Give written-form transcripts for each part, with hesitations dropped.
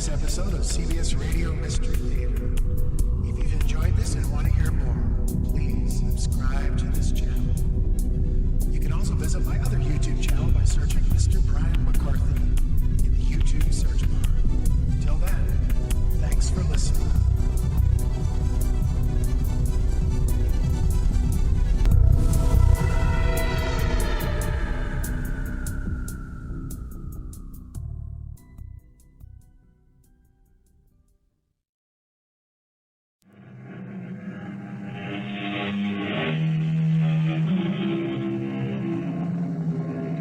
this episode of CBS Radio Mystery Theater. If you've enjoyed this and want to hear more, please subscribe to this channel. You can also visit my other YouTube channel by searching Mr. Brian McCarthy in the YouTube search bar. Till then, thanks for listening.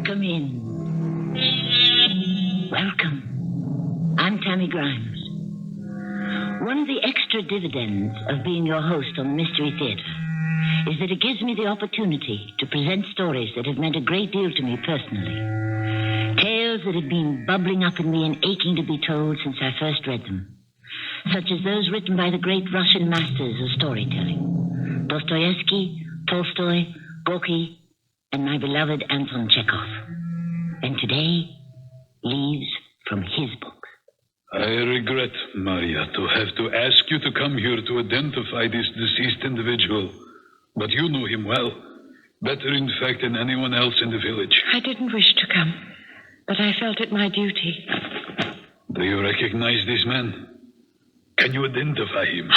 Come in. Welcome. I'm Tammy Grimes. One of the extra dividends of being your host on the Mystery Theater is that it gives me the opportunity to present stories that have meant a great deal to me personally. Tales that have been bubbling up in me and aching to be told since I first read them. Such as those written by the great Russian masters of storytelling. Dostoevsky, Tolstoy, Gorky, and my beloved Anton Chekhov. And today, leaves from his book. I regret, Maria, to have to ask you to come here to identify this deceased individual. But you know him well. Better, in fact, than anyone else in the village. I didn't wish to come, but I felt it my duty. Do you recognize this man? Can you identify him?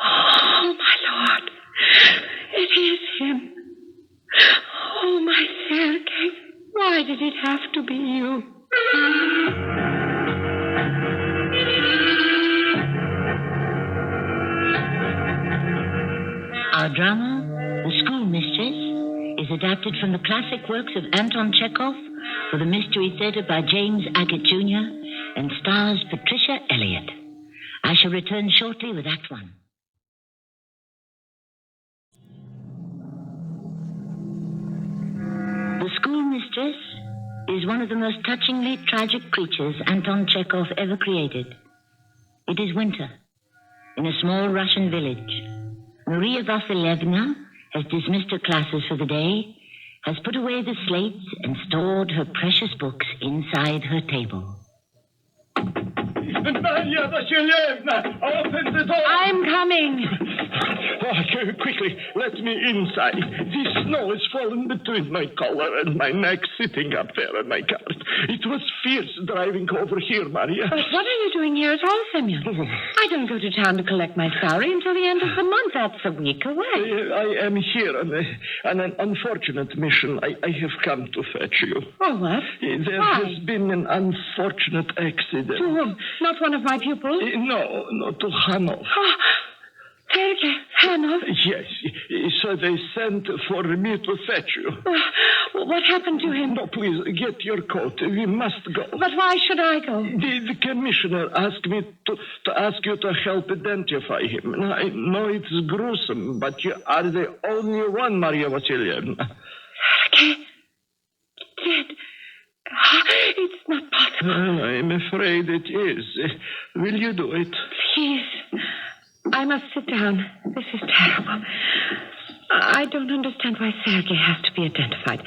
Oh, my Lord. It is him. Oh, my Sergei. Why did it have to be you? Our drama, The Schoolmistress, is adapted from the classic works of Anton Chekhov for the Mystery Theater by James Agate Jr. and stars Patricia Elliot. I shall return shortly with Act One. The Schoolmistress is one of the most touchingly tragic creatures Anton Chekhov ever created. It is winter in a small Russian village. Maria Vasilyevna has dismissed her classes for the day, has put away the slates and stored her precious books inside her table. Maria Vasilyevna, open the door! I'm coming. Quickly, let me inside. The snow has fallen between my collar and my neck, sitting up there in my cart. It was fierce driving over here, Maria. But what are you doing here at all, Semyon? I don't go to town to collect my salary until the end of the month. That's a week away. I am here on an unfortunate mission. I have come to fetch you. Oh, what? There Why? has been an unfortunate accident. To whom? Not one of my pupils? No, to Hammond. Oh, Sergei Hanov. Yes, so they sent for me to fetch you. What happened to him? No, please, get your coat. We must go. But why should I go? The commissioner asked me to ask you to help identify him. Now, I know it's gruesome, but you are the only one, Maria Vasilyevna. Sergei, dead. It's not possible. Well, I'm afraid it is. Will you do it? Please. I must sit down. This is terrible. I don't understand why Sergei has to be identified.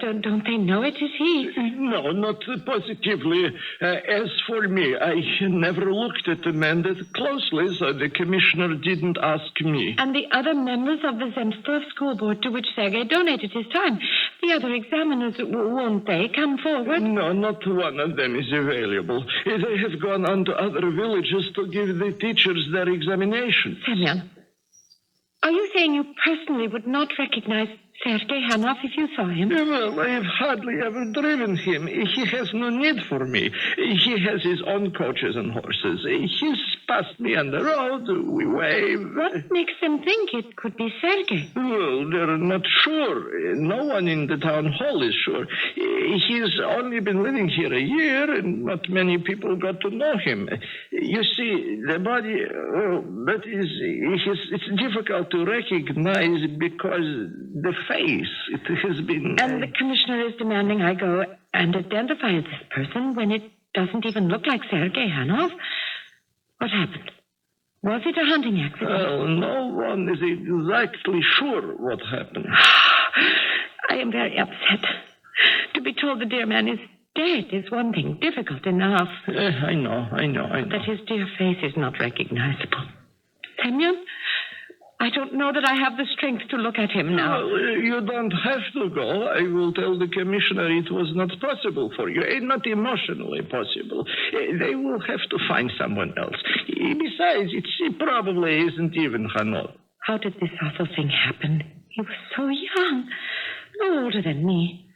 Don't they know it is he? No, not positively. As for me, I never looked at the man that closely, so the commissioner didn't ask me. And the other members of the Zemstvo school board to which Sergei donated his time, the other examiners, won't they come forward? No, not one of them is available. They have gone on to other villages to give the teachers their examinations. Semyon, are you saying you personally would not recognize Sergei Hanov if you saw him? Well, I have hardly ever driven him. He has no need for me. He has his own coaches and horses. He's passed me on the road. We wave. What makes them think it could be Sergei? Well, they're not sure. No one in the town hall is sure. He's only been living here a year, and not many people got to know him. You see, the body, that is, it's difficult to recognize because the face, it has been... And the commissioner is demanding I go and identify this person when it doesn't even look like Sergei Hanov. What happened? Was it a hunting accident? Well, no one is exactly sure what happened. I am very upset. To be told the dear man is dead is one thing, difficult enough. I know. That his dear face is not recognizable. Semyon, I don't know that I have the strength to look at him now. You don't have to go. I will tell the commissioner it was not possible for you, not emotionally possible. They will have to find someone else. Besides, it probably isn't even Hanov. How did this awful thing happen? He was so young, no older than me.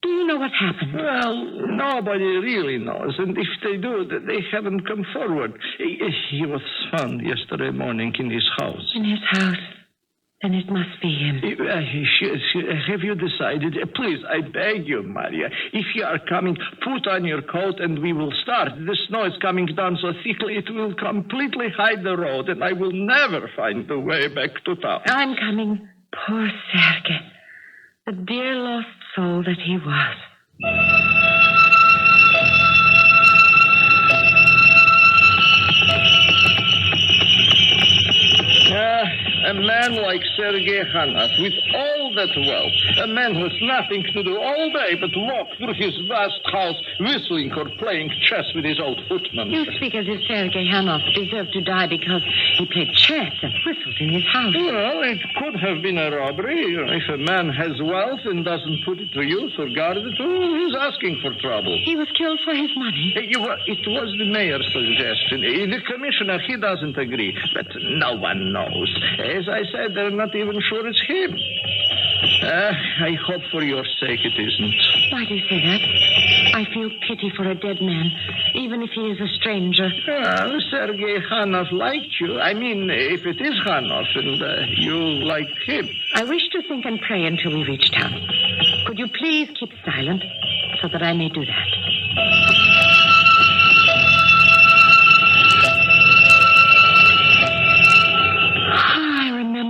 Do you know what happened? Well, nobody really knows, and if they do, they haven't come forward. He was found yesterday morning in his house. In his house? Then it must be him. Have you decided? Please, I beg you, Maria. If you are coming, put on your coat and we will start. The snow is coming down so thickly it will completely hide the road, and I will never find the way back to town. I'm coming. Poor Sergei. The dear lost soul that he was. A man like Sergei Hanov, with all that wealth, a man who has nothing to do all day but walk through his vast house, whistling or playing chess with his old footman. You speak as if Sergei Hanov deserved to die because he played chess and whistled in his house. Well, it could have been a robbery. If a man has wealth and doesn't put it to use or guard it, he's asking for trouble. He was killed for his money. It was the mayor's suggestion. The commissioner, he doesn't agree, but no one knows. As I said, they're not even sure it's him. I hope for your sake it isn't. Why do you say that? I feel pity for a dead man, even if he is a stranger. Sergei Hanov liked you. I mean, if it is Hanov and you liked him. I wish to think and pray until we reach town. Could you please keep silent so that I may do that?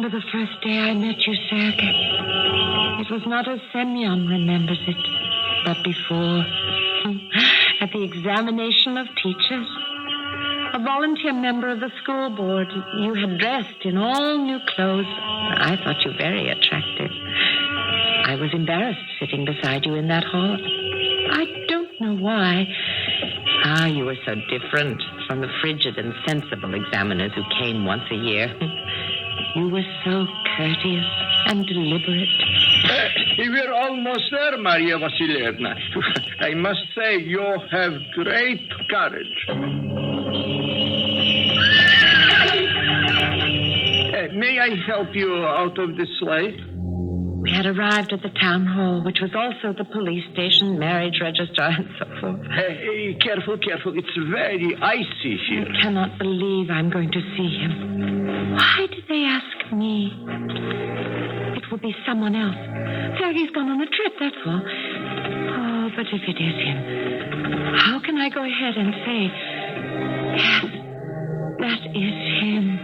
The first day I met you, Sergei. It was not as Semyon remembers it, but before, at the examination of teachers. A volunteer member of the school board, you had dressed in all new clothes. I thought you very attractive. I was embarrassed sitting beside you in that hall. I don't know why. You were so different from the frigid and sensible examiners who came once a year. You were so courteous and deliberate. We're almost there, Maria Vasilievna. I must say, you have great courage. May I help you out of this sleigh? We had arrived at the town hall, which was also the police station, marriage registrar, and so forth. Careful. It's very icy here. I cannot believe I'm going to see him. Why did they ask me? It will be someone else. Sergei's gone on a trip, that's all. Oh, but if it is him, how can I go ahead and say, yes, that is him?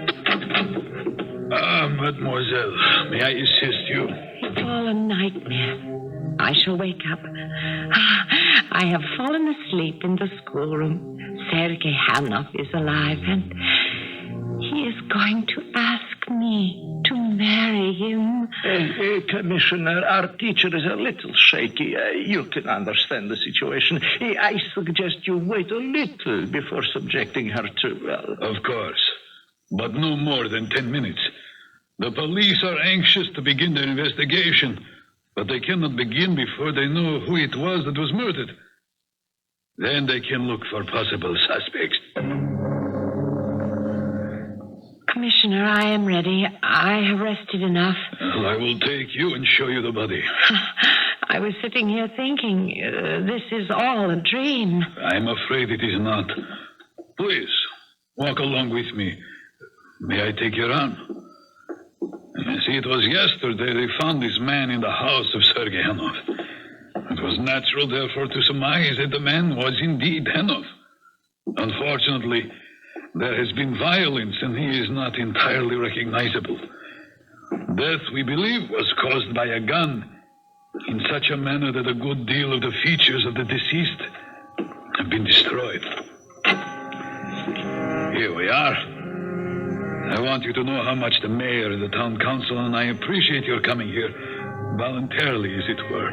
Mademoiselle, may I assist you? It's all a nightmare. I shall wake up. I have fallen asleep in the schoolroom. Sergei Hanov is alive, and he is going to ask me to marry him. Commissioner, our teacher is a little shaky. You can understand the situation. I suggest you wait a little before subjecting her to... Of course, but no more than 10 minutes. The police are anxious to begin their investigation, but they cannot begin before they know who it was that was murdered. Then they can look for possible suspects. Commissioner, I am ready. I have rested enough. Well, I will take you and show you the body. I was sitting here thinking, this is all a dream. I'm afraid it is not. Please, walk along with me. May I take your arm? You see, it was yesterday they found this man in the house of Sergei Hanov. It was natural, therefore, to surmise that the man was indeed Hanov. Unfortunately, there has been violence, and he is not entirely recognizable. Death, we believe, was caused by a gun in such a manner that a good deal of the features of the deceased have been destroyed. Here we are. I want you to know how much the mayor and the town council and I appreciate your coming here, voluntarily, as it were.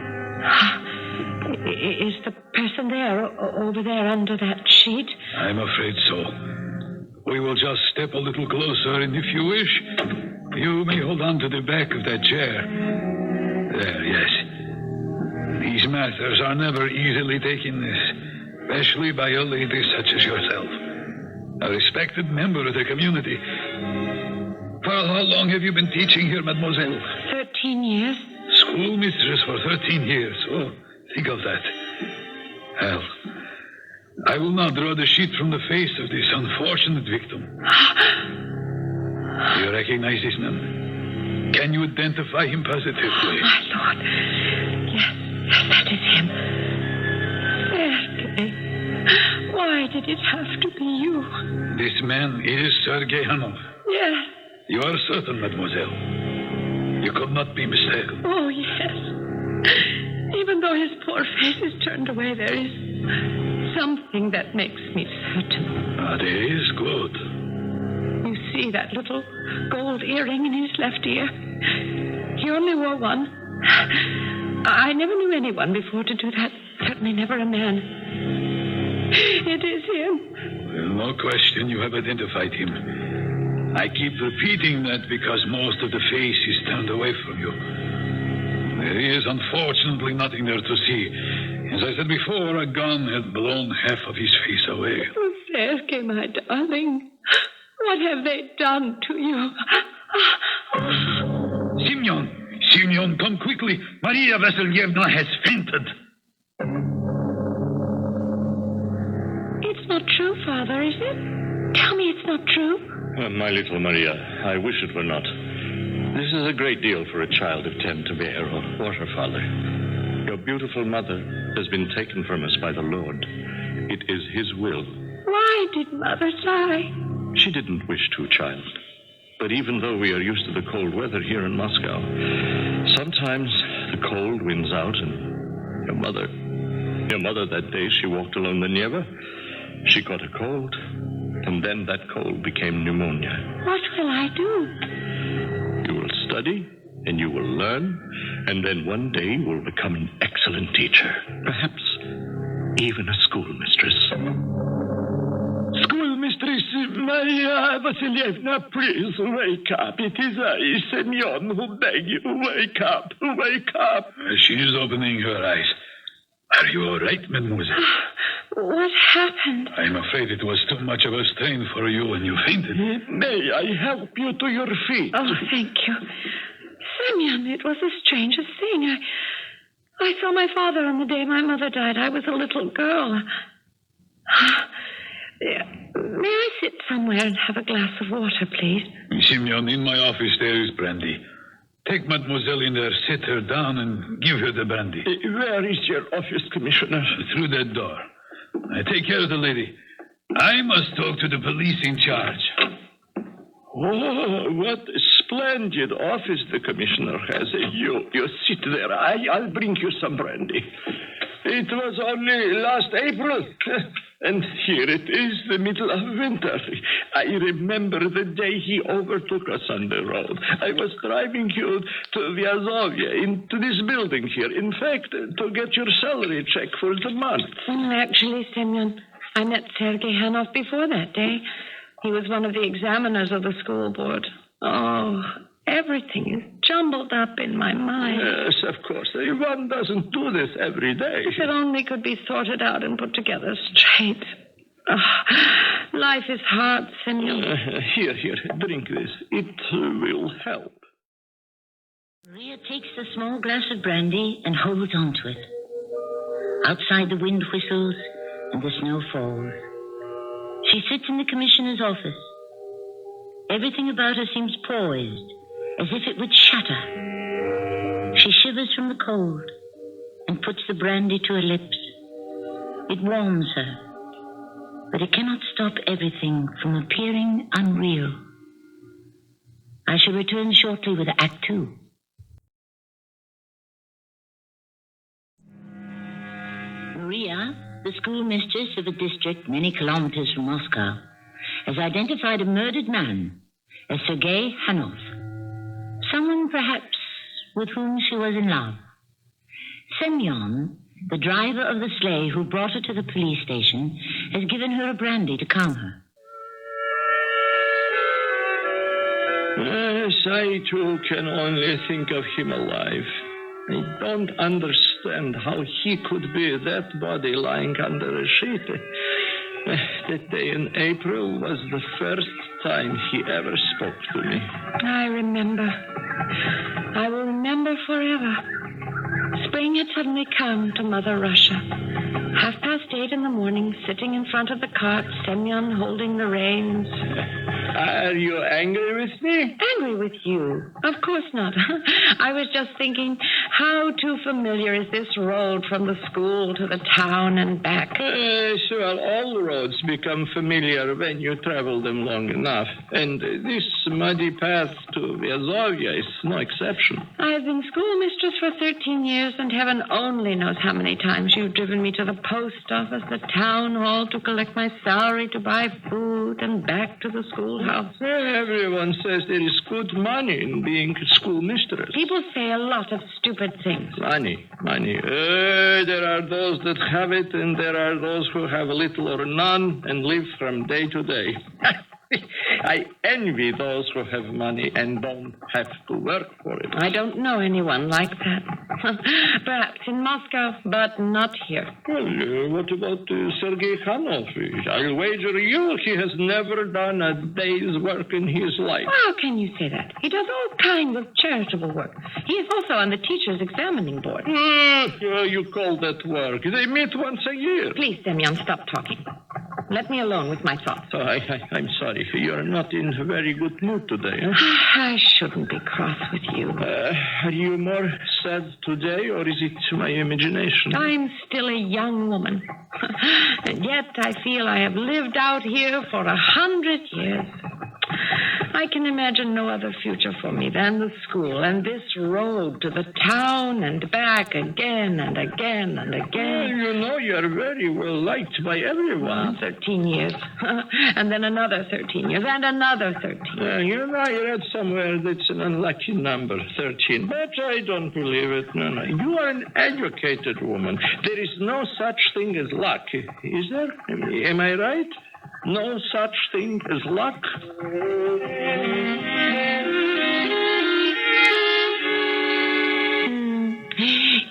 Is the person there, over there under that sheet? I'm afraid so. We will just step a little closer, and if you wish, you may hold on to the back of that chair. There, yes. These matters are never easily taken, especially by a lady such as yourself. A respected member of the community. For how long have you been teaching here, mademoiselle? 13 years. Schoolmistress for 13 years. Oh, think of that. Well, I will now draw the sheet from the face of this unfortunate victim. Do you recognize this man? Can you identify him positively? My lord. Yes, that is him. Sergei. Why did it have to be you? This man is Sergei Hanov. Yes. You are certain, mademoiselle? You could not be mistaken. Oh, yes. Even though his poor face is turned away, there is something that makes me certain. That is good. You see that little gold earring in his left ear? He only wore one. I never knew anyone before to do that. Certainly never a man. It is him. Well, no question you have identified him. I keep repeating that because most of the face is turned away from you. There is unfortunately nothing there to see. As I said before, a gun had blown half of his face away. Oh, Sergei, my darling. What have they done to you? Simeon, come quickly. Maria Vasilyevna has fainted. It's not true, Father, is it? Tell me it's not true. My little Maria, I wish it were not. This is a great deal for a child of 10 to bear, or her father. Your beautiful mother has been taken from us by the Lord. It is his will. Why did Mother die? She didn't wish to, child. But even though we are used to the cold weather here in Moscow, sometimes the cold wins out, and your mother that day she walked along the Neva, she caught a cold, and then that cold became pneumonia. What will I do? You will study, and you will learn, and then one day you will become an excellent teacher. Perhaps even a schoolmistress. Schoolmistress Maria Vasilyevna, please wake up. It is I, Semyon, who beg you. Wake up, wake up. She is opening her eyes. Are you all right, mademoiselle? What happened? I'm afraid it was too much of a strain for you when you fainted. May I help you to your feet? Oh, thank you. Semyon, it was the strangest thing. I saw my father on the day my mother died. I was a little girl. May I sit somewhere and have a glass of water, please? Simeon, in my office there is brandy. Take mademoiselle in there, sit her down, and give her the brandy. Where is your office, Commissioner? Through that door. Take care of the lady. I must talk to the police in charge. Oh, what a splendid office the Commissioner has. You sit there. I'll bring you some brandy. It was only last April. And here it is, the middle of winter. I remember the day he overtook us on the road. I was driving you to Vyazovia, into this building here. In fact, to get your salary check for the month. Actually, Semyon, I met Sergei Hanov before that day. He was one of the examiners of the school board. Oh, everything is jumbled up in my mind. Yes, of course. One doesn't do this every day. If it only could be sorted out and put together straight. Oh, life is hard, Semyon. Here, drink this. It will help. Maria takes the small glass of brandy and holds on to it. Outside the wind whistles and the snow falls. She sits in the commissioner's office. Everything about her seems poised, as if it would shatter. She shivers from the cold and puts the brandy to her lips. It warms her, but it cannot stop everything from appearing unreal. I shall return shortly with Act 2. Maria, the schoolmistress of a district many kilometers from Moscow, has identified a murdered man as Sergei Hanov. Someone, perhaps, with whom she was in love. Semyon The driver of the sleigh who brought her to the police station has given her a brandy to calm her. Yes, I too can only think of him alive. I don't understand how he could be that body lying under a sheet. That day in April was the first time he ever spoke to me. I remember. I will remember forever. Spring had suddenly come to Mother Russia. 8:30 in the morning, sitting in front of the cart, Semyon holding the reins. Are you angry with me? Angry with you? Of course not. I was just thinking, how too familiar is this road from the school to the town and back? Well, all roads become familiar when you travel them long enough. And this muddy path to Vyazovia is no exception. I have been schoolmistress for 13 years, and heaven only knows how many times you've driven me to the post office, the town hall, to collect my salary, to buy food, and back to the schoolhouse. Everyone says there is good money in being schoolmistress. People say a lot of stupid things. Money. There are those that have it, and there are those who have little or none and live from day to day. I envy those who have money and don't have to work for it. I don't know anyone like that. Perhaps in Moscow, but not here. Well, what about Sergei Khanov? I'll wager you he has never done a day's work in his life. How can you say that? He does all kinds of charitable work. He is also on the teacher's examining board. You call that work? They meet once a year. Please, Semyon, stop talking. Let me alone with my thoughts. Oh, I'm sorry. You're not in a very good mood today, huh? I shouldn't be cross with you. Are you more sad today, or is it my imagination? I'm still a young woman. And yet I feel I have lived out here for 100 years. I can imagine no other future for me than the school and this road to the town and back again and again and again. Well, you know, you're very well liked by everyone. 13 years. And then another 13 years and another 13. You know, I read somewhere that's an unlucky number, 13. But I don't believe it. No. You are an educated woman. There is no such thing as luck. Is there? Am I right? No such thing as luck.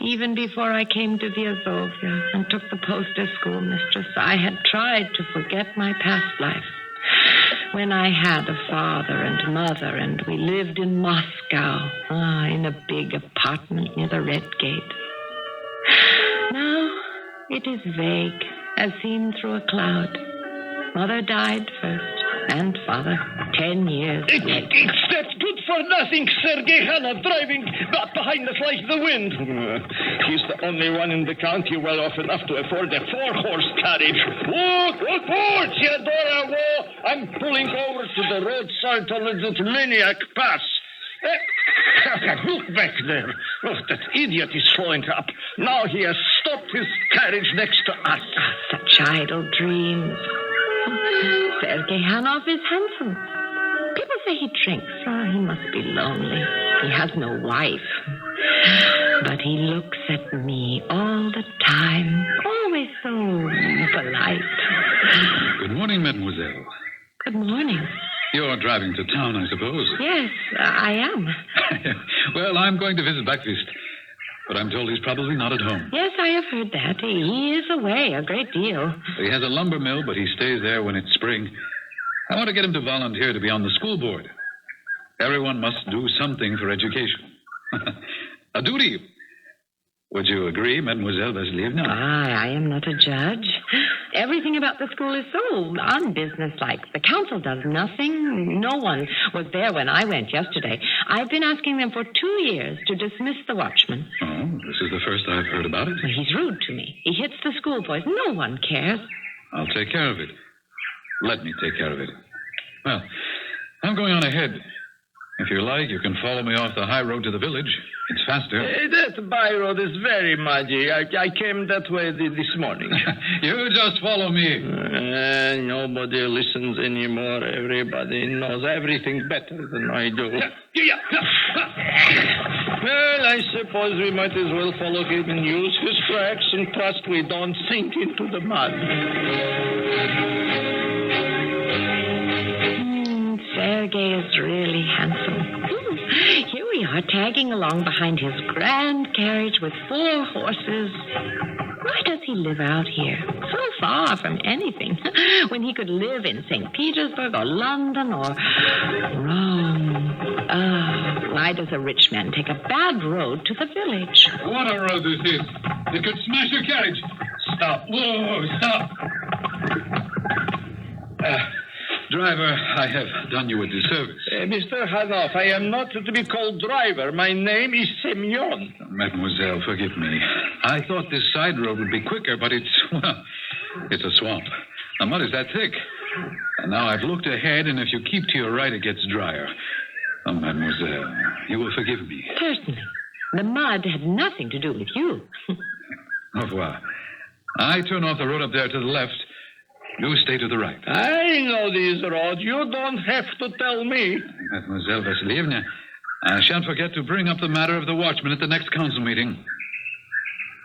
Even before I came to Vyazovia and took the post as schoolmistress, I had tried to forget my past life. When I had a father and mother, and we lived in Moscow, in a big apartment near the Red Gate. Now it is vague, as seen through a cloud. Mother died first, and father 10 years later. It's that good-for-nothing Sergei Khanov driving behind us like the wind. He's the only one in the county well off enough to afford a 4-horse carriage. Whoa, Theodora, whoa! I'm pulling over to the roadside to let that maniac pass. Look back there. Oh, that idiot is slowing up. Now he has stopped his carriage next to us. Such idle dreams. Sergei Khanov is handsome. People say he drinks. He must be lonely. He has no wife. But he looks at me all the time. Always so polite. Good morning, mademoiselle. Good morning. You're driving to town, I suppose. Yes, I am. Well, I'm going to visit Battista, but I'm told he's probably not at home. Yes, I have heard that. He is away a great deal. He has a lumber mill, but he stays there when it's spring. I want to get him to volunteer to be on the school board. Everyone must do something for education. A duty. Would you agree, Mademoiselle Vasilievna? I am not a judge. Everything about the school is so unbusinesslike. The council does nothing. No one was there when I went yesterday. I've been asking them for 2 years to dismiss the watchman. Oh, this is the first I've heard about it. He's rude to me. He hits the schoolboys. No one cares. I'll take care of it. Let me take care of it. Well, I'm going on ahead. If you like, you can follow me off the high road to the village. It's faster. That by road is very muddy. I came that way this morning. You just follow me. Nobody listens anymore. Everybody knows everything better than I do. Well, I suppose we might as well follow him and use his tracks and trust we don't sink into the mud. Sergei is really handsome. Here we are, tagging along behind his grand carriage with 4 horses. Why does he live out here, so far from anything, when he could live in St. Petersburg or London or Rome? Why does a rich man take a bad road to the village? What a road this is. It could smash your carriage. Stop. Whoa, stop. Driver, I have done you a disservice. Mr. Hanoff, I am not to be called driver. My name is Semyon. Mademoiselle, forgive me. I thought this side road would be quicker, but it's a swamp. The mud is that thick. And now I've looked ahead, and if you keep to your right, it gets drier. Oh, mademoiselle, you will forgive me. Certainly. The mud had nothing to do with you. Au revoir. I turn off the road up there to the left. You stay to the right. I know these roads. You don't have to tell me. Mademoiselle Vasilievna, I shan't forget to bring up the matter of the watchman at the next council meeting.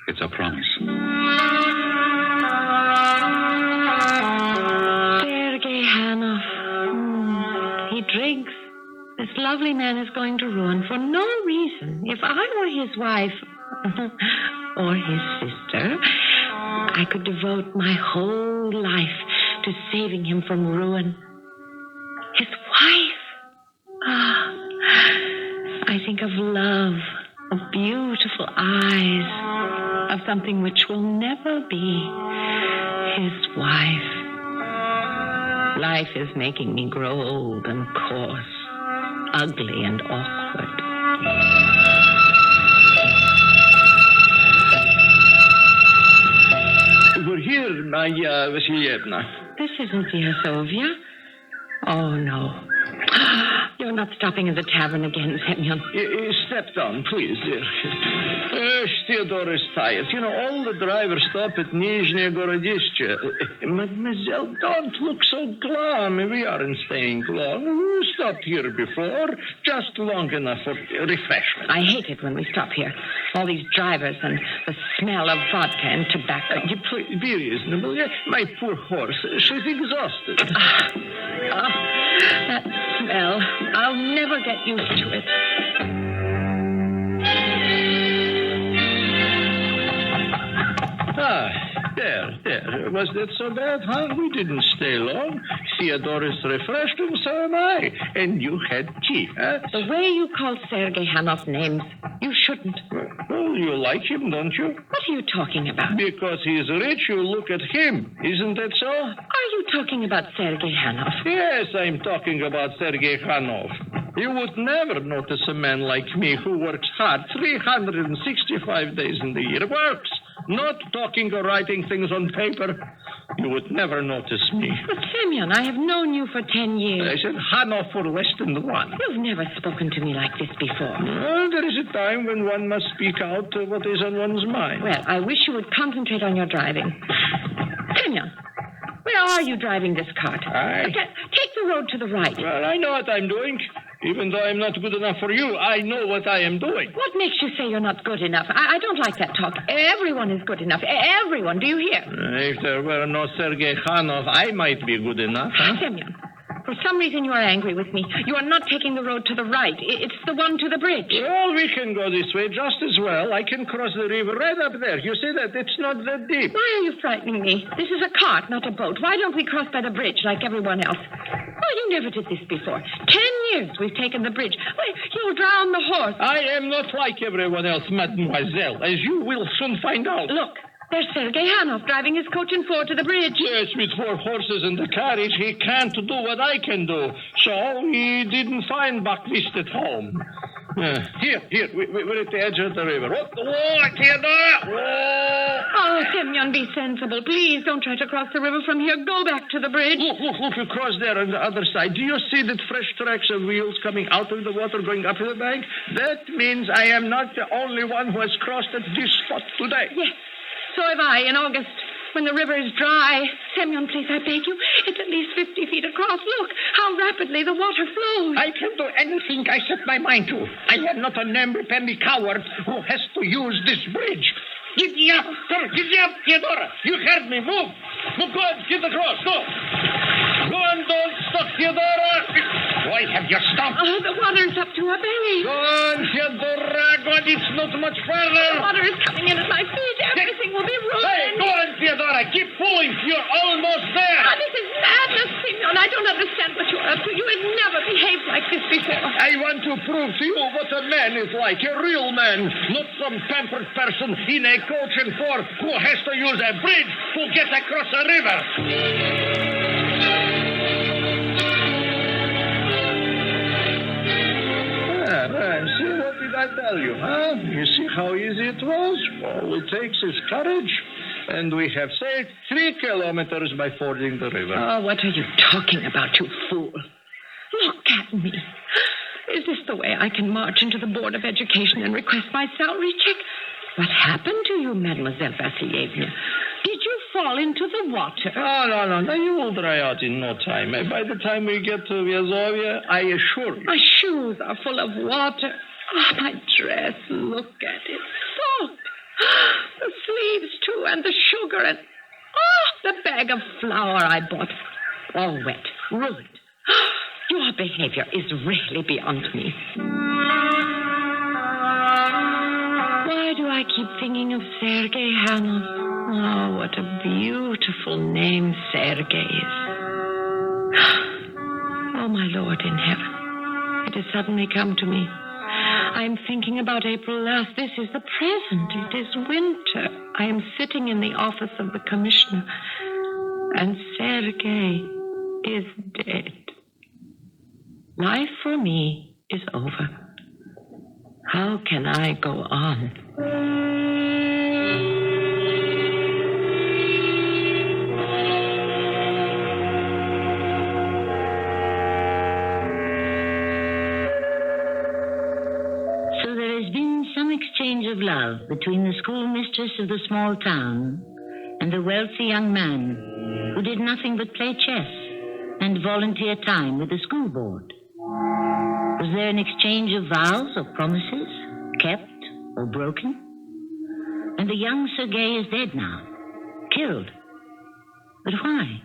It's a promise. Sergei Hanoff. He drinks. This lovely man is going to ruin for no reason. If I were his wife or his sister, I could devote my whole life to saving him from ruin. His wife. I think of love, of beautiful eyes, of something which will never be his wife. Life is making me grow old and coarse, ugly and awkward. We're here, Maya Vasilievna. This isn't dear Sylvia. Oh, no. You're not stopping at the tavern again, Semyon. Step down, please. Theodore is tired. You know, all the drivers stop at Nizhny Gorodishche. Mademoiselle, don't look so glum. We aren't staying long. We stopped here before, just long enough for refreshment. I hate it when we stop here. All these drivers and the smell of vodka and tobacco. Please, be reasonable. My poor horse, she's exhausted. That smell. I'll never get used to it. There. Was that so bad, huh? We didn't stay long. Theodore is refreshed, and so am I. And you had tea, huh? The way you call Sergei Hanoff names, you shouldn't. Well, you like him, don't you? What are you talking about? Because he's rich, you look at him. Isn't that so? Are you talking about Sergei Hanoff? Yes, I'm talking about Sergei Hanoff. You would never notice a man like me who works hard 365 days in the year. Works. Not talking or writing things on paper. You would never notice me. But, Semyon, I have known you for 10 years. I said Hanoff for less than 1. You've never spoken to me like this before. Well, there is a time when one must speak out what is on one's mind. Well, I wish you would concentrate on your driving. Semyon, where are you driving this cart? Take the road to the right. Well, I know what I'm doing. Even though I'm not good enough for you, I know what I am doing. What makes you say you're not good enough? I don't like that talk. Everyone is good enough. Everyone. Do you hear? If there were no Sergei Hanoff, I might be good enough. Huh? Semyon, for some reason you are angry with me. You are not taking the road to the right. It's the one to the bridge. Well, we can go this way just as well. I can cross the river right up there. You see that? It's not that deep. Why are you frightening me? This is a cart, not a boat. Why don't we cross by the bridge like everyone else? Oh, you never did this before. 10 years we've taken the bridge. Well, you'll drown the horse. I am not like everyone else, mademoiselle, as you will soon find out. Look, there's Sergei Hanoff driving his coach and 4 to the bridge. Yes, with 4 horses and the carriage, he can't do what I can do. So he didn't find Battista at home. Here, we're at the edge of the river. Theodore! Oh, Semyon, be sensible. Please don't try to cross the river from here. Go back to the bridge. Look, across there on the other side. Do you see that fresh tracks of wheels coming out of the water going up to the bank? That means I am not the only one who has crossed at this spot today. Yes, so have I in August. When the river is dry. Semyon, please, I beg you. It's at least 50 feet across. Look how rapidly the water flows. I can do anything I set my mind to. I am not a namby-pamby coward who has to use this bridge. Giddy up, Theodora. You heard me. Move. Go on, get across. Go. Go on, don't stop, Theodora. Why have you stopped? Oh, the water's up to her belly. Go on, Theodora. Go on, it's not much further. The water is coming in at my feet. Everything will be ruined. Hey, go on, Theodora. Keep pulling. You're almost there. Oh, this is madness, Semyon. I don't understand what you're up to. You have never behaved like this before. I want to prove to you what a man is like. A real man. Not some pampered person in a coach and four who has to use a bridge to get across a river. See, what did I tell you, huh? You see how easy it was? All it takes is courage. And we have saved 3 kilometers by fording the river. Oh, what are you talking about, you fool? Look at me. Is this the way I can march into the Board of Education and request my salary check? What happened to you, Mademoiselle Vassilievna? Did you fall into the water? Oh, no. You will dry out in no time. By the time we get to Vyazovia, I assure you. My shoes are full of water. Oh, my dress, look at it. Soaked. The sleeves, too, and the sugar, and... Oh, the bag of flour I bought. All wet, ruined. Your behavior is really beyond me. Why do I keep thinking of Sergei, Hammond? Oh, what a beautiful name Sergei is. Oh, my Lord in heaven. It has suddenly come to me. I am thinking about April last. This is the present. It is winter. I am sitting in the office of the commissioner. And Sergei is dead. Life for me is over. How can I go on? So there has been some exchange of love between the schoolmistress of the small town and the wealthy young man who did nothing but play chess and volunteer time with the school board. Was there an exchange of vows or promises, kept or broken? And the young Sergei is dead now, killed. But why?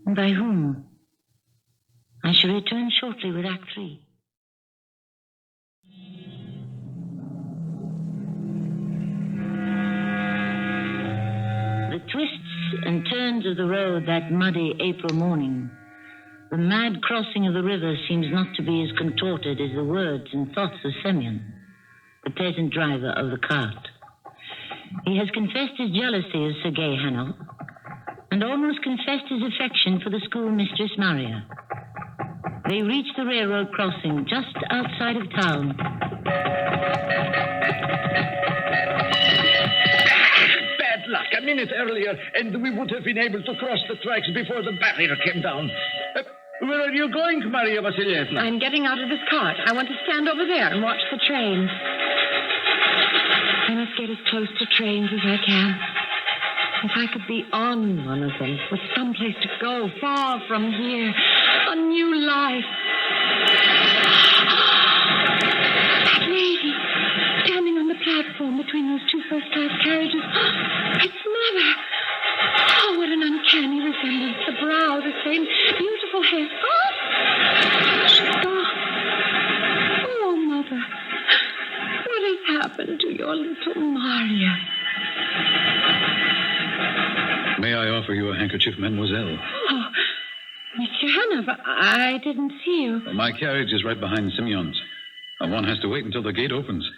And by whom? I shall return shortly with Act 3. The twists and turns of the road that muddy April morning, the mad crossing of the river seems not to be as contorted as the words and thoughts of Semyon, the peasant driver of the cart. He has confessed his jealousy of Sergei Hammond and almost confessed his affection for the schoolmistress Maria. They reach the railroad crossing just outside of town. Bad luck. A minute earlier, and we would have been able to cross the tracks before the barrier came down. Where are you going, Maria Vasilievna? I'm getting out of this cart. I want to stand over there and watch the trains. I must get as close to trains as I can. If I could be on one of them, with someplace to go, far from here, a new life. That lady, standing on the platform between those 2 first-class carriages. It's Mother. Oh, what an uncanny resemblance. The brow, the same beautiful hair. Oh, she's gone. Oh, Mother. What has happened to your little Maria? May I offer you a handkerchief, mademoiselle? Oh, Monsieur Hanov, I didn't see you. My carriage is right behind Semyon's. One has to wait until the gate opens.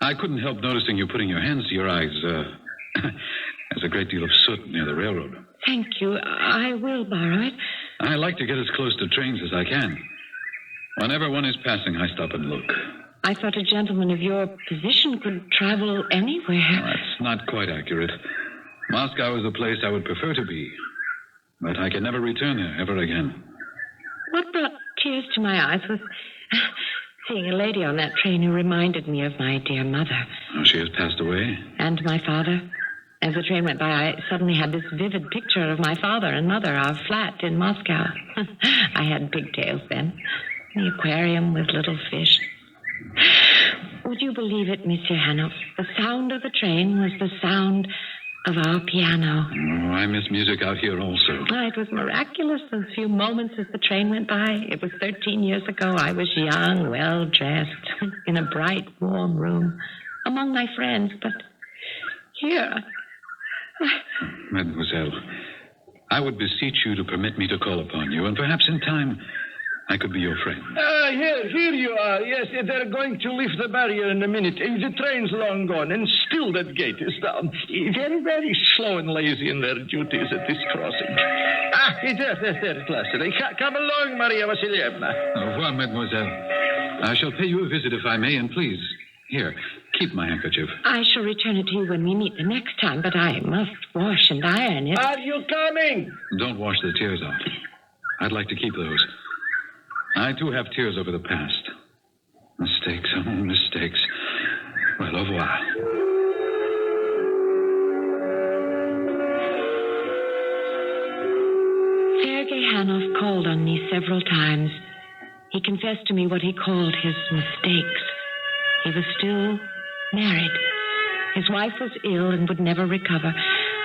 I couldn't help noticing you putting your hands to your eyes. There's a great deal of soot near the railroad. Thank you. I will borrow it. I like to get as close to trains as I can. Whenever one is passing, I stop and look. I thought a gentleman of your position could travel anywhere. That's not quite accurate. Moscow is the place I would prefer to be. But I can never return there ever again. What brought tears to my eyes was seeing a lady on that train who reminded me of my dear mother. Oh, she has passed away? And my father. As the train went by, I suddenly had this vivid picture of my father and mother, our flat in Moscow. I had pigtails then. The aquarium with little fish. Would you believe it, Monsieur Hanoff? The sound of the train was the sound of our piano. Oh, I miss music out here also. It was miraculous, those few moments as the train went by. It was 13 years ago. I was young, well-dressed, in a bright, warm room, among my friends. But here... Mademoiselle, I would beseech you to permit me to call upon you, and perhaps in time I could be your friend. Here you are. Yes, they're going to lift the barrier in a minute. The train's long gone, and still that gate is down. Very, very slow and lazy in their duties at this crossing. There at last. Come along, Maria Vasilievna. Au revoir, mademoiselle. I shall pay you a visit if I may, and please, here, keep my handkerchief. I shall return it to you when we meet the next time, but I must wash and iron it. Are you coming? Don't wash the tears out. I'd like to keep those. I, too, have tears over the past. Mistakes, oh, mistakes. Well, au revoir. Sergei Hanoff called on me several times. He confessed to me what he called his mistakes. He was still married. His wife was ill and would never recover,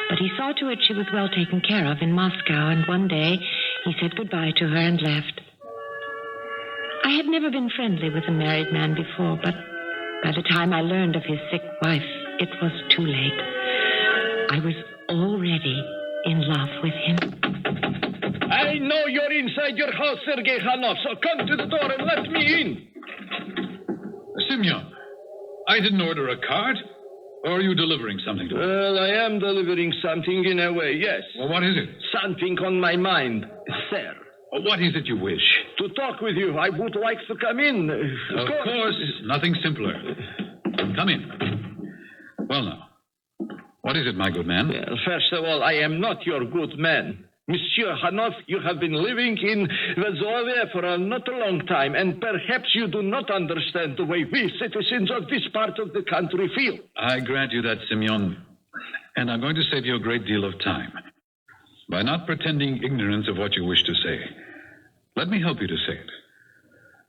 but he saw to it she was well taken care of in Moscow, and one day he said goodbye to her and left. I had never been friendly with a married man before, but by the time I learned of his sick wife, it was too late. I was already in love with him. I know you're inside your house, Sergei Hanoff, so come to the door and let me in. Simeon, I didn't order a cart. Or are you delivering something to me? Well, I am delivering something in a way, yes. Well, what is it? Something on my mind, sir. What is it you wish? To talk with you. I would like to come in. Of course. Nothing simpler. Come in. Well, now, what is it, my good man? Well, first of all, I am not your good man. Monsieur Hanoff, you have been living in Vazovia for not a long time, and perhaps you do not understand the way we citizens of this part of the country feel. I grant you that, Simeon, and I'm going to save you a great deal of time by not pretending ignorance of what you wish to say. Let me help you to say it.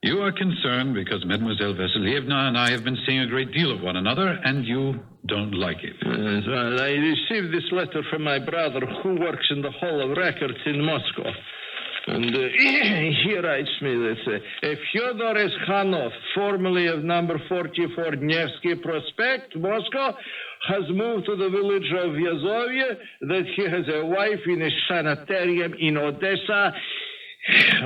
You are concerned because Mademoiselle Vasilievna and I have been seeing a great deal of one another, and you don't like it. Well, I received this letter from my brother, who works in the Hall of Records in Moscow. And he writes me that Fyodor S. Hanoff, formerly of number 44 Nevsky Prospect, Moscow, has moved to the village of Yazovia, that he has a wife in a sanitarium in Odessa.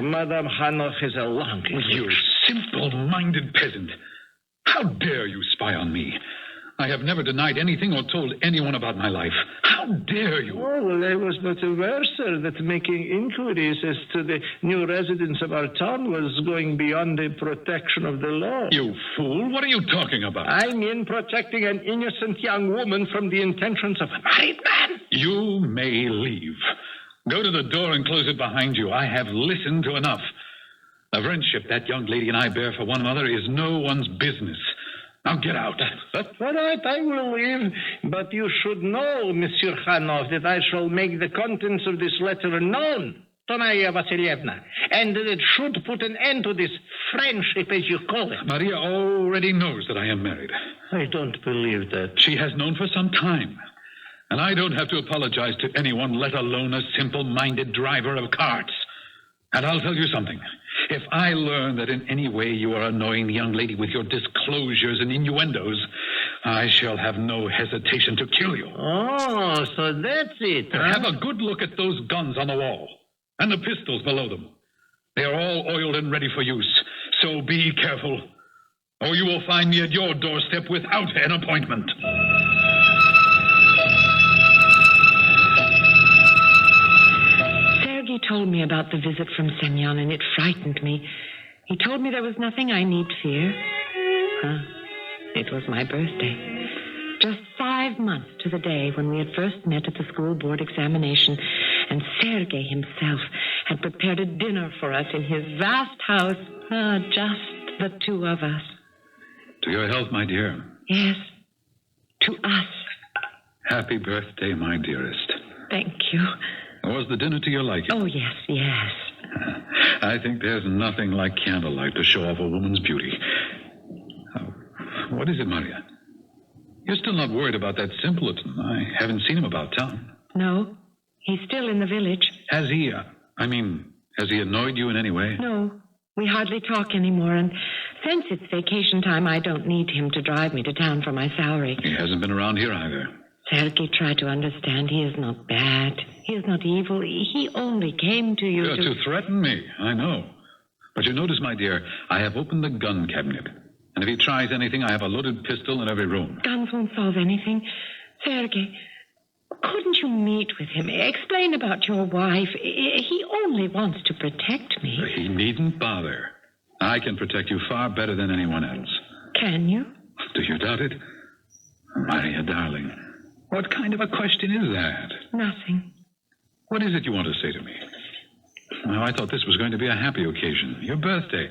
Madame Hanoff has a long... You simple-minded peasant. How dare you spy on me? I have never denied anything or told anyone about my life. How dare you? Oh, well, I was not aware, sir, that making inquiries as to the new residents of our town was going beyond the protection of the law. You fool. What are you talking about? I mean protecting an innocent young woman from the intentions of a married man. You may leave. Go to the door and close it behind you. I have listened to enough. The friendship that young lady and I bear for one another is no one's business. Now get out. All right, I will leave. But you should know, Monsieur Hanoff, that I shall make the contents of this letter known to Maria Vasilievna, and that it should put an end to this friendship, as you call it. Maria already knows that I am married. I don't believe that. She has known for some time. And I don't have to apologize to anyone, let alone a simple-minded driver of carts. And I'll tell you something. If I learn that in any way you are annoying the young lady with your disclosures and innuendos, I shall have no hesitation to kill you. Oh, so that's it, huh? Have a good look at those guns on the wall and the pistols below them. They are all oiled and ready for use, so be careful, or you will find me at your doorstep without an appointment. He told me about the visit from Semyon, and it frightened me. He told me there was nothing I need fear. It was my birthday. Just 5 months to the day when we had first met at the school board examination, and Sergei himself had prepared a dinner for us in his vast house. Just the two of us. To your health, my dear. Yes, to us. Happy birthday, my dearest. Thank you. Was the dinner to your liking? Oh, yes. I think there's nothing like candlelight to show off a woman's beauty. What is it, Maria? You're still not worried about that simpleton. I haven't seen him about town. No, he's still in the village. Has he, has he annoyed you in any way? No, we hardly talk anymore, and since it's vacation time, I don't need him to drive me to town for my salary. He hasn't been around here either. Sergei, try to understand. He is not bad. He is not evil. He only came to you to threaten me, I know. But you notice, my dear, I have opened the gun cabinet. And if he tries anything, I have a loaded pistol in every room. Guns won't solve anything. Sergei, couldn't you meet with him? Explain about your wife. He only wants to protect me. He needn't bother. I can protect you far better than anyone else. Can you? Do you doubt it? Maria, darling, what kind of a question is that? Nothing. What is it you want to say to me? Well, I thought this was going to be a happy occasion. Your birthday.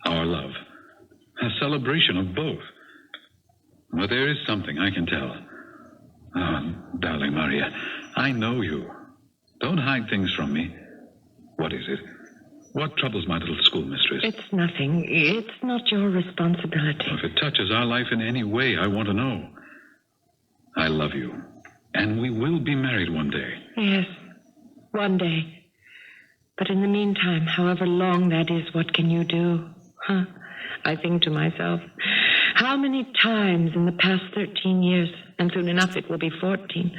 Our love. A celebration of both. But there is something I can tell. Oh, darling Maria, I know you. Don't hide things from me. What is it? What troubles my little schoolmistress? It's nothing. It's not your responsibility. If it touches our life in any way, I want to know. I love you. And we will be married one day. Yes, one day. But in the meantime, however long that is, what can you do? I think to myself, how many times in the past 13 years, and soon enough it will be 14,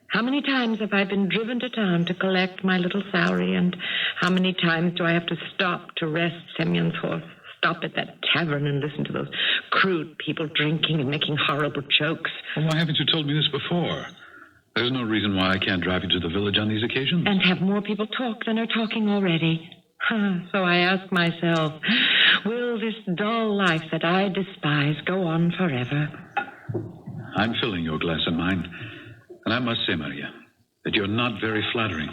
how many times have I been driven to town to collect my little salary, and how many times do I have to stop to rest Semyon's horse, stop at that tavern and listen to those crude people drinking and making horrible jokes? Well, why haven't you told me this before? There's no reason why I can't drive you to the village on these occasions. And have more people talk than are talking already. So I ask myself, will this dull life that I despise go on forever? I'm filling your glass and mine. And I must say, Maria, that you're not very flattering.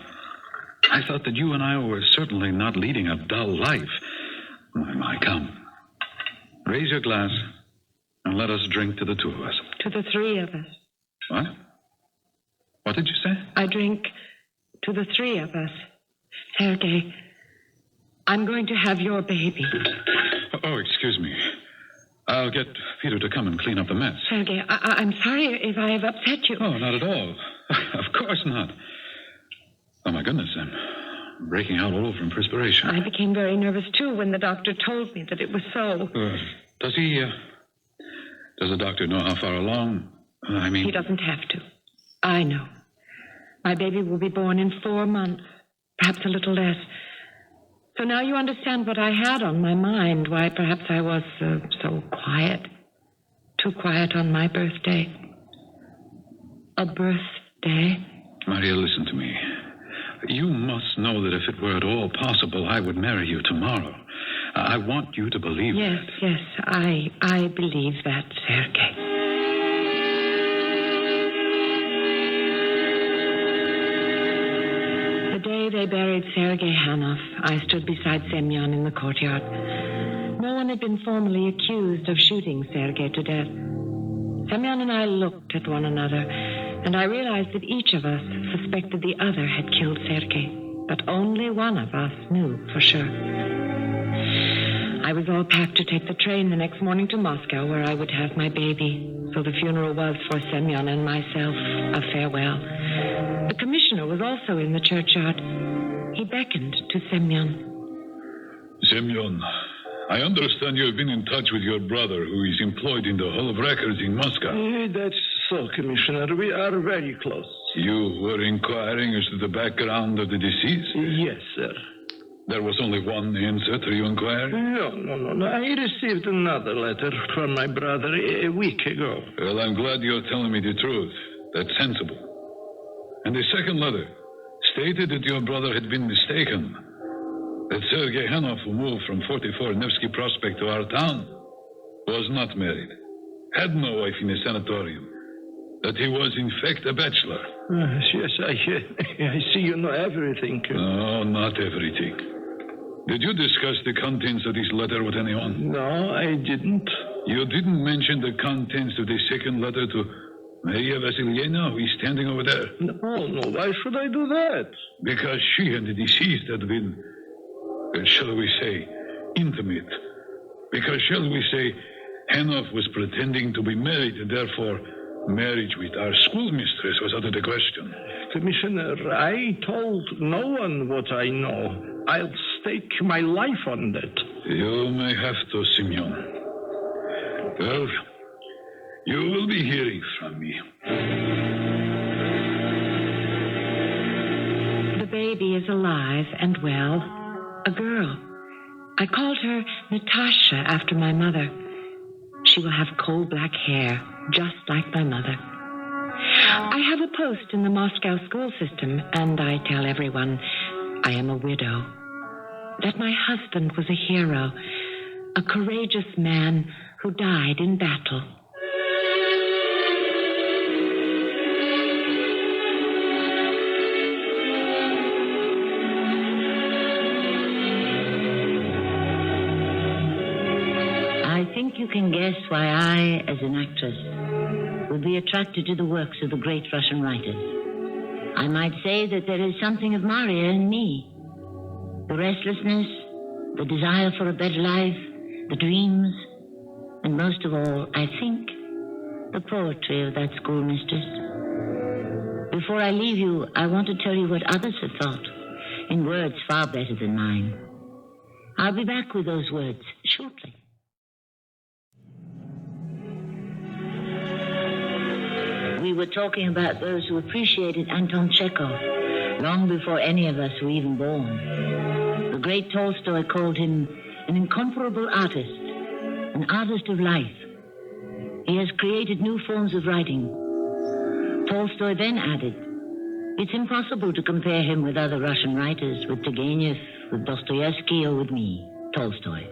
I thought that you and I were certainly not leading a dull life. My, come. Raise your glass and let us drink to the two of us. To the three of us. What? What did you say? I drink to the three of us. Sergei, I'm going to have your baby. Oh, excuse me. I'll get Peter to come and clean up the mess. Sergei, I'm sorry if I have upset you. Oh, not at all. Of course not. Oh, my goodness, I'm breaking out all over in perspiration. I became very nervous, too, when the doctor told me that it was so. Does the doctor know how far along? He doesn't have to. I know. My baby will be born in 4 months, perhaps a little less. So now you understand what I had on my mind, why perhaps I was so quiet. Too quiet on my birthday. A birthday? Maria, listen to me. You must know that if it were at all possible, I would marry you tomorrow. I want you to believe that. Yes, I believe that, Sergei. The day they buried Sergei Hanov, I stood beside Semyon in the courtyard. No one had been formally accused of shooting Sergei to death. Semyon and I looked at one another, and I realized that each of us suspected the other had killed Sergei, but only one of us knew for sure. I was all packed to take the train the next morning to Moscow, where I would have my baby. So the funeral was for Semyon and myself a farewell. The commissioner was also in the churchyard. He beckoned to Semyon. Semyon, I understand you have been in touch with your brother, who is employed in the Hall of Records in Moscow. That's so, Commissioner. We are very close. You were inquiring as to the background of the deceased? Yes, sir. There was only one answer to your inquiry? No. I received another letter from my brother a week ago. Well, I'm glad you're telling me the truth. That's sensible. And the second letter stated that your brother had been mistaken, that Sergei Hanov moved from 44 Nevsky Prospect to our town. was not married, had no wife in a sanatorium, that he was in fact a bachelor. Yes, I see you know everything. No, not everything. Did you discuss the contents of this letter with anyone? No, I didn't. You didn't mention the contents of the second letter to Maria Vasilyevna, who is standing over there? No, why should I do that? Because she and the deceased had been, shall we say, intimate. Because, shall we say, Chekhov was pretending to be married, and therefore marriage with our schoolmistress was out of the question. Commissioner, I told no one what I know. I'll stake my life on that. You may have to, Simeon. Well, you will be hearing from me. The baby is alive and well. A girl. I called her Natasha after my mother. She will have coal black hair, just like my mother. I have a post in the Moscow school system, and I tell everyone I am a widow. That my husband was a hero, a courageous man who died in battle. I think you can guess why I, as an actress, would be attracted to the works of the great Russian writers. I might say that there is something of Maria in me. The restlessness, the desire for a better life, the dreams, and most of all, I think, the poetry of that schoolmistress. Before I leave you, I want to tell you what others have thought, in words far better than mine. I'll be back with those words shortly. We were talking about those who appreciated Anton Chekhov long before any of us were even born. The great Tolstoy called him an incomparable artist, an artist of life. He has created new forms of writing. Tolstoy then added, it's impossible to compare him with other Russian writers, with Turgenev, with Dostoevsky, or with me, Tolstoy.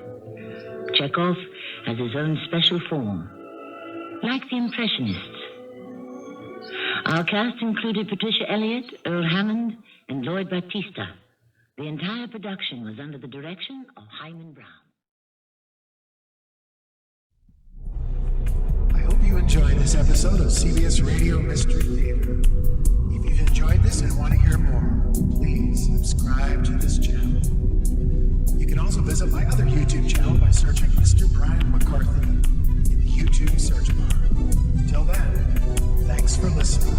Chekhov has his own special form, like the Impressionists. Our cast included Patricia, Elliot, Earl Hammond, and Lloyd Battista. The entire production was under the direction of Hyman Brown. I hope you enjoyed this episode of CBS Radio Mystery Theater. If you've enjoyed this and want to hear more, please subscribe to this channel. You can also visit my other YouTube channel by searching Mr. Brian McCarthy in the YouTube search bar. Till then, thanks for listening.